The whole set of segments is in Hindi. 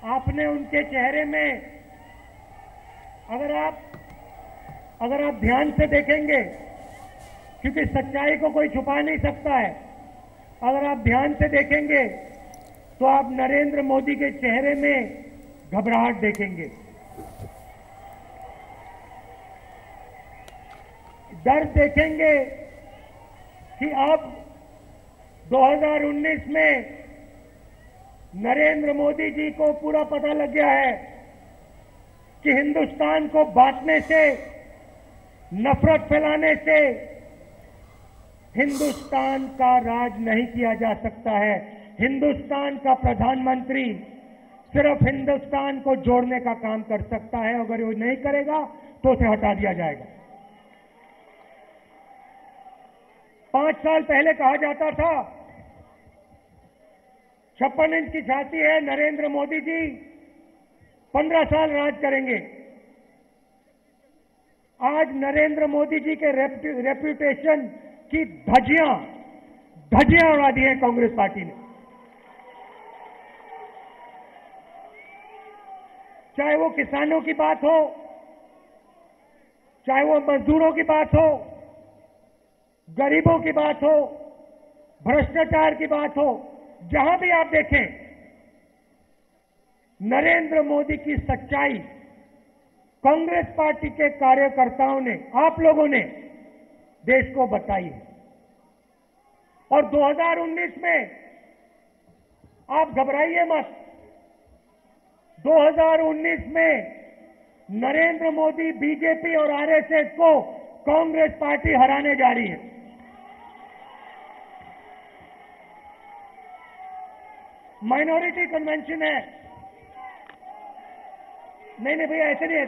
आपने उनके चेहरे में अगर आप ध्यान से देखेंगे, क्योंकि सच्चाई को कोई छुपा नहीं सकता है, अगर आप ध्यान से देखेंगे तो आप नरेंद्र मोदी के चेहरे में घबराहट देखेंगे, डर देखेंगे कि अब 2019 में नरेंद्र मोदी जी को पूरा पता लग गया है कि हिंदुस्तान को बांटने से, नफरत फैलाने से हिंदुस्तान का राज नहीं किया जा सकता है। हिंदुस्तान का प्रधानमंत्री सिर्फ हिंदुस्तान को जोड़ने का काम कर सकता है। अगर वो नहीं करेगा तो उसे हटा दिया जाएगा। 5 साल पहले कहा जाता था 56 इंच की छाती है, नरेंद्र मोदी जी 15 साल राज करेंगे। आज नरेंद्र मोदी जी के रेप्यूटेशन की धज्जियां उड़ा दी है कांग्रेस पार्टी ने। चाहे वो किसानों की बात हो, चाहे वो मजदूरों की बात हो, गरीबों की बात हो, भ्रष्टाचार की बात हो, जहां भी आप देखें नरेंद्र मोदी की सच्चाई कांग्रेस पार्टी के कार्यकर्ताओं ने, आप लोगों ने देश को बताई है। और 2019 में आप घबराइए मत। 2019 में नरेंद्र मोदी, बीजेपी और आरएसएस को कांग्रेस पार्टी हराने जा रही है। माइनॉरिटी कन्वेंशन है। नहीं भैया, ऐसे नहीं है।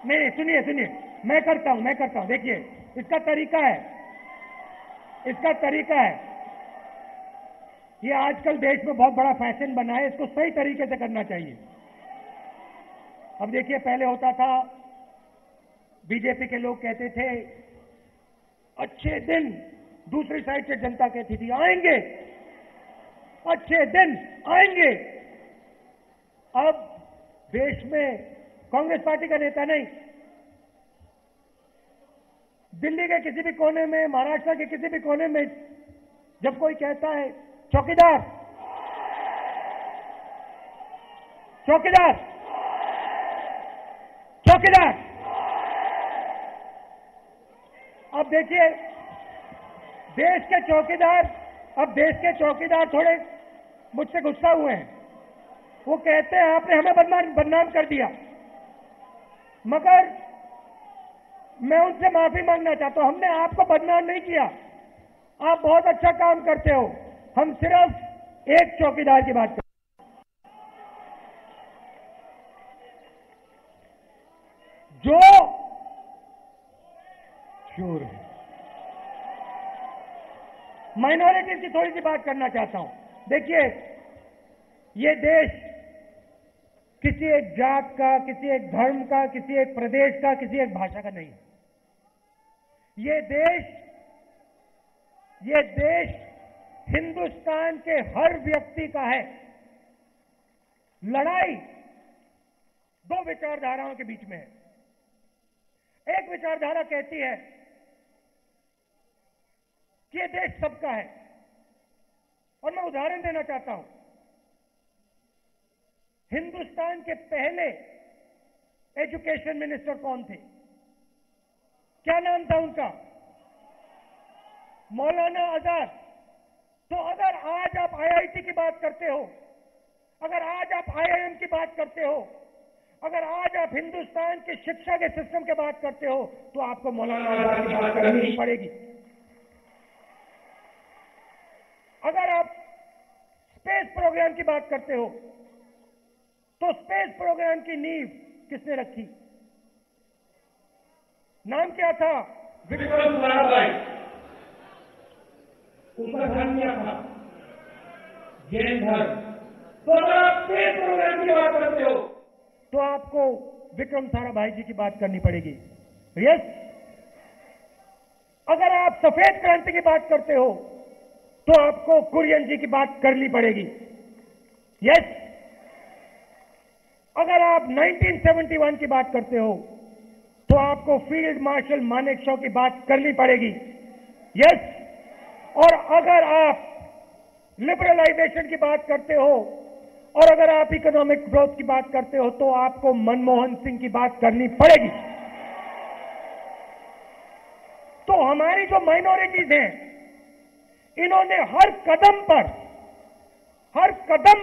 नहीं, सुनिए, मैं करता हूं। देखिए, इसका तरीका है। ये आजकल देश में बहुत बड़ा फैशन बना है, इसको सही तरीके से करना चाहिए। अब देखिए, पहले होता था, बीजेपी के लोग कहते थे अच्छे दिन, दूसरी साइड से जनता कहती थी आएंगे, अच्छे दिन आएंगे। अब देश में कांग्रेस पार्टी का नेता नहीं, दिल्ली के किसी भी कोने में, महाराष्ट्र के किसी भी कोने में जब कोई कहता है चौकीदार, चौकीदार, चौकीदार, अब देखिए देश के चौकीदार थोड़े मुझसे गुस्सा हुए हैं। वो कहते हैं आपने हमें बदनाम कर दिया, मगर मैं उनसे माफी मांगना चाहता हूं। हमने आपको बदनाम नहीं किया, आप बहुत अच्छा काम करते हो। हम सिर्फ एक चौकीदार की बात करते जो चोर है। माइनॉरिटीज की थोड़ी सी बात करना चाहता हूं। देखिए, ये देश किसी एक जात का, किसी एक धर्म का, किसी एक प्रदेश का, किसी एक भाषा का नहीं है। ये देश हिंदुस्तान के हर व्यक्ति का है। लड़ाई दो विचारधाराओं के बीच में है। एक विचारधारा कहती है कि ये देश सबका है, और मैं उदाहरण देना चाहता हूं। हिंदुस्तान के पहले एजुकेशन मिनिस्टर कौन थे? क्या नाम था उनका? मौलाना आजाद। तो अगर आज आप आईआईटी की बात करते हो, अगर आज आप आईआईएम की बात करते हो, अगर आज आप हिंदुस्तान के शिक्षा के सिस्टम की बात करते हो, तो आपको मौलाना आजाद की बात करनी ही पड़ेगी। अगर आप स्पेस प्रोग्राम की बात करते हो, तो स्पेस प्रोग्राम की नींव किसने रखी? नाम क्या था? विक्रम साराभाई। उसका नाम क्या था? जैन धर्म। तो अगर आप स्पेस प्रोग्राम की बात करते हो, तो आपको विक्रम साराभाई जी की बात करनी पड़ेगी। यस। अगर आप सफेद क्रांति की बात करते हो, तो आपको कुरियन जी की बात करनी पड़ेगी। यस, अगर आप 1971 की बात करते हो तो आपको फील्ड मार्शल मानेकशॉ की बात करनी पड़ेगी। यस, और अगर आप लिबरलाइजेशन की बात करते हो और अगर आप इकोनॉमिक ग्रोथ की बात करते हो तो आपको मनमोहन सिंह की बात करनी पड़ेगी। तो हमारी जो माइनॉरिटीज हैं, इन्होंने हर कदम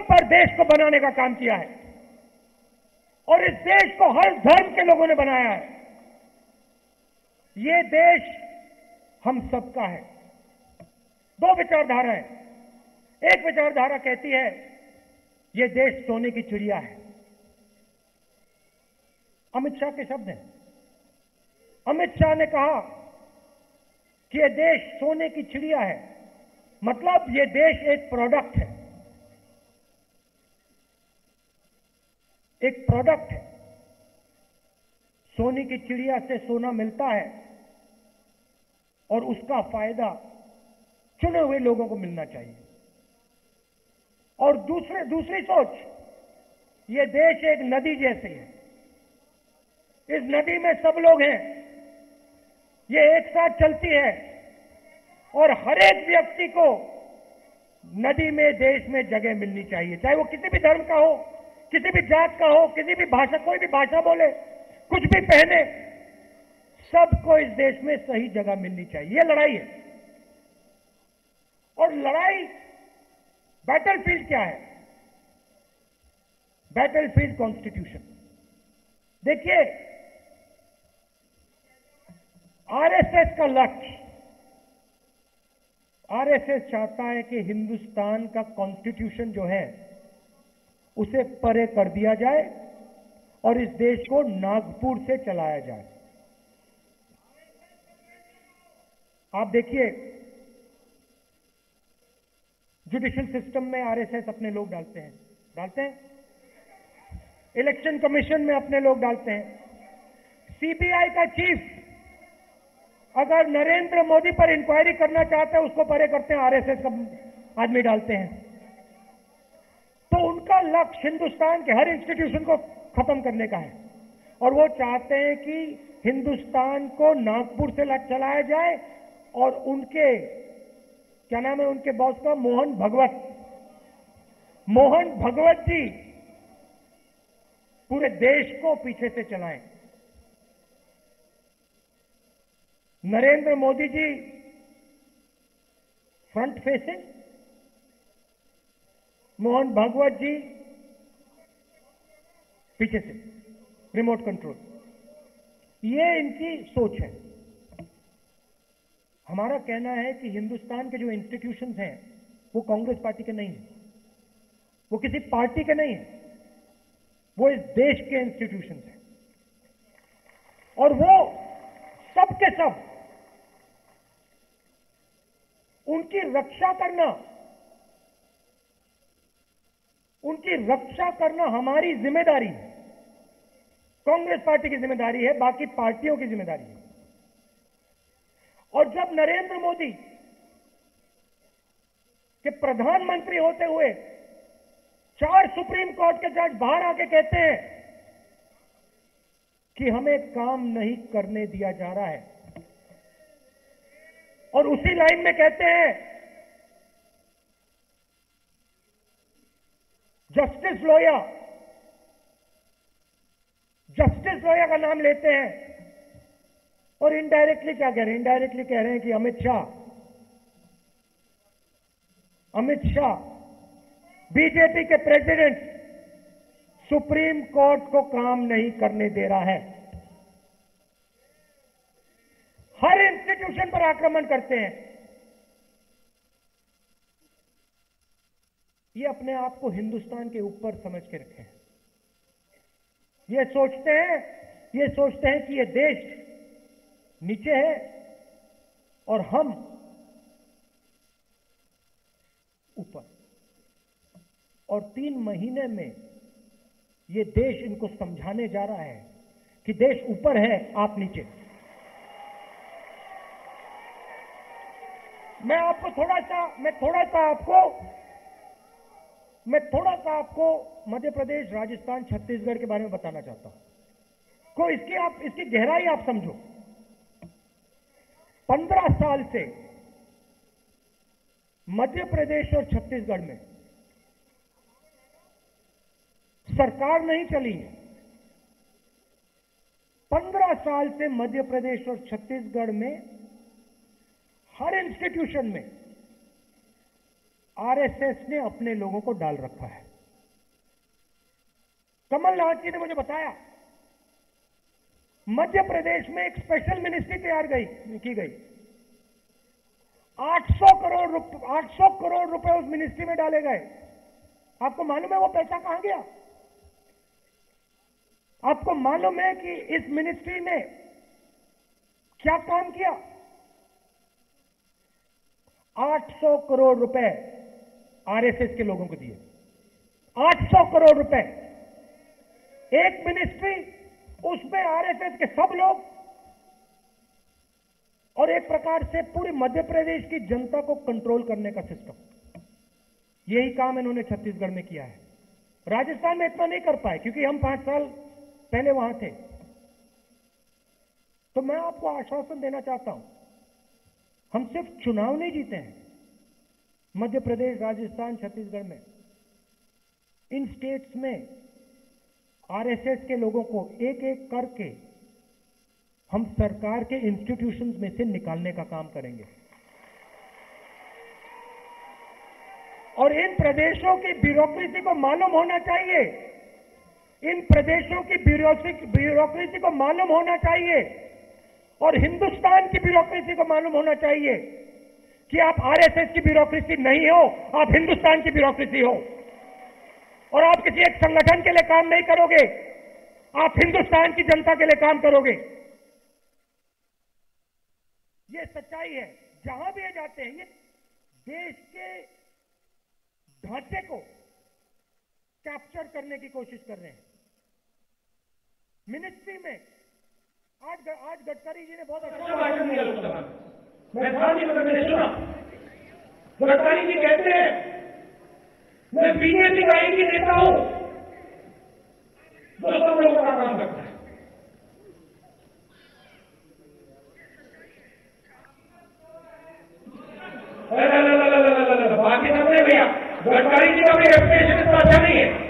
पर देश को बनाने का काम किया है और इस देश को हर धर्म के लोगों ने बनाया है। ये देश हम सबका है। दो विचारधाराएं, एक विचारधारा कहती है ये देश सोने की चिड़िया है। अमित शाह के शब्द हैं। अमित शाह ने कहा कि ये देश सोने की चिड़िया है, मतलब ये देश एक प्रोडक्ट है, एक प्रोडक्ट है। सोने की चिड़िया से सोना मिलता है और उसका फायदा चुने हुए लोगों को मिलना चाहिए। और दूसरी सोच, ये देश एक नदी जैसी है। इस नदी में सब लोग हैं, ये एक साथ चलती है और हर एक व्यक्ति को नदी में, देश में जगह मिलनी चाहिए, चाहे वो किसी भी धर्म का हो, किसी भी जात का हो, किसी भी भाषा, कोई भी भाषा बोले, कुछ भी पहने, सबको इस देश में सही जगह मिलनी चाहिए। ये लड़ाई है। और लड़ाई, बैटलफील्ड क्या है? Battlefield constitution. देखिए, आरएसएस का लक्ष्य, आरएसएस चाहता है कि हिंदुस्तान का कॉन्स्टिट्यूशन जो है उसे परे कर दिया जाए और इस देश को नागपुर से चलाया जाए। आप देखिए, जुडिशियल सिस्टम में आरएसएस अपने लोग डालते हैं, इलेक्शन कमीशन में अपने लोग डालते हैं। सीबीआई का चीफ अगर नरेंद्र मोदी पर इंक्वायरी करना चाहता है, उसको परे करते हैं, आरएसएस का आदमी डालते हैं। तो उनका लक्ष्य हिंदुस्तान के हर इंस्टीट्यूशन को खत्म करने का है और वो चाहते हैं कि हिंदुस्तान को नागपुर से चलाया जाए और उनके, क्या नाम है उनके बॉस का, मोहन भगवत जी पूरे देश को पीछे से चलाएं। नरेंद्र मोदी जी फ्रंट फेसिंग, मोहन भागवत जी पीछे से, रिमोट कंट्रोल। ये इनकी सोच है। हमारा कहना है कि हिंदुस्तान के जो इंस्टीट्यूशंस हैं वो कांग्रेस पार्टी के नहीं हैं, वो किसी पार्टी के नहीं हैं, वो इस देश के इंस्टीट्यूशंस हैं और वो सब के सब, उनकी रक्षा करना हमारी जिम्मेदारी है। कांग्रेस पार्टी की जिम्मेदारी है, बाकी पार्टियों की जिम्मेदारी है। और जब नरेंद्र मोदी के प्रधानमंत्री होते हुए 4 सुप्रीम कोर्ट के जज बाहर आके कहते हैं कि हमें काम नहीं करने दिया जा रहा है, और उसी लाइन में कहते हैं जस्टिस लोया का नाम लेते हैं और इनडायरेक्टली क्या कह रहे हैं? इनडायरेक्टली कह रहे हैं कि अमित शाह बीजेपी के प्रेसिडेंट सुप्रीम कोर्ट को काम नहीं करने दे रहा है। हर इंस्टीट्यूशन पर आक्रमण करते हैं। ये अपने आप को हिंदुस्तान के ऊपर समझ के रखे हैं। ये सोचते हैं कि ये देश नीचे है और हम ऊपर। और 3 महीने में ये देश इनको समझाने जा रहा है कि देश ऊपर है, आप नीचे। मैं थोड़ा सा आपको मध्य प्रदेश, राजस्थान, छत्तीसगढ़ के बारे में बताना चाहता हूं। को इसकी गहराई आप समझो। 15 साल से मध्य प्रदेश और छत्तीसगढ़ में सरकार नहीं चली है। 15 साल से मध्य प्रदेश और छत्तीसगढ़ में हर इंस्टीट्यूशन में आरएसएस ने अपने लोगों को डाल रखा है। कमलनाथ जी ने मुझे बताया, मध्य प्रदेश में एक स्पेशल मिनिस्ट्री की गई। 800 करोड़ रुपए उस मिनिस्ट्री में डाले गए। आपको मालूम है वो पैसा कहां गया? आपको मालूम है कि इस मिनिस्ट्री ने क्या काम किया? 800 करोड़ रुपए आरएसएस के लोगों को दिए। 800 करोड़ रुपए, एक मिनिस्ट्री, उसमें आरएसएस के सब लोग, और एक प्रकार से पूरी मध्य प्रदेश की जनता को कंट्रोल करने का सिस्टम। यही काम इन्होंने छत्तीसगढ़ में किया है। राजस्थान में इतना नहीं कर पाए क्योंकि हम 5 साल पहले वहां थे। तो मैं आपको आश्वासन देना चाहता हूं, हम सिर्फ चुनाव नहीं जीते हैं। मध्य प्रदेश, राजस्थान, छत्तीसगढ़ में, इन स्टेट्स में आरएसएस के लोगों को एक एक करके हम सरकार के इंस्टीट्यूशंस में से निकालने का काम करेंगे। और इन प्रदेशों की ब्यूरोक्रेसी को मालूम होना चाहिए, इन प्रदेशों की ब्यूरोक्रेसी को मालूम होना चाहिए, और हिंदुस्तान की ब्यूरोक्रेसी को मालूम होना चाहिए कि आप आरएसएस की ब्यूरोक्रेसी नहीं हो, आप हिंदुस्तान की ब्यूरोक्रेसी हो। और आप किसी एक संगठन के लिए काम नहीं करोगे, आप हिंदुस्तान की जनता के लिए काम करोगे। ये सच्चाई है। जहां भी ये जाते हैं, ये देश के ढांचे को कैप्चर करने की कोशिश कर रहे हैं। मिनिस्ट्री में आज गडकरी जी ने बहुत अच्छा भाषण दिया लोकसभा में। मैं मैंने सुना, गडकरी जी कहते हैं मैं बीजेपी का एक ही नेता हूं जो सब लोगों का काम करता है। बाकी सबने भैया, गडकरी जी का भी रेपुटेशन इतना अच्छा नहीं है।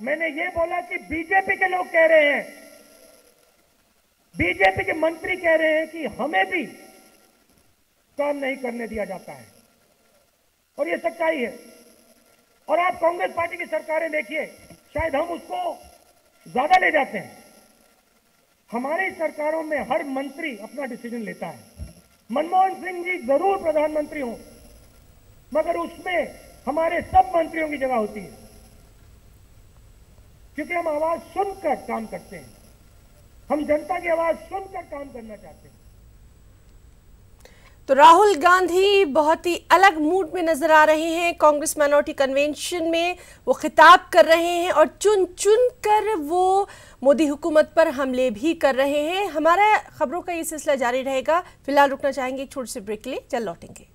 मैंने ये बोला कि बीजेपी के लोग कह रहे हैं, बीजेपी के मंत्री कह रहे हैं कि हमें भी काम नहीं करने दिया जाता है, और ये सच्चाई है। और आप कांग्रेस पार्टी की सरकारें देखिए, शायद हम उसको ज्यादा ले जाते हैं। हमारी सरकारों में हर मंत्री अपना डिसीजन लेता है। मनमोहन सिंह जी जरूर प्रधानमंत्री हों, मगर उसमें हमारे सब मंत्रियों की जगह होती है, क्योंकि हम आवाज सुनकर काम करते हैं। हम जनता की आवाज सुनकर काम करना चाहते हैं। तो राहुल गांधी बहुत ही अलग मूड में नजर आ रहे हैं। कांग्रेस माइनॉरिटी कन्वेंशन में वो खिताब कर रहे हैं और चुन चुन कर वो मोदी हुकूमत पर हमले भी कर रहे हैं। हमारा खबरों का ये सिलसिला जारी रहेगा। फिलहाल रुकना चाहेंगे एक छोटे से ब्रेक के लिए, जल्द लौटेंगे।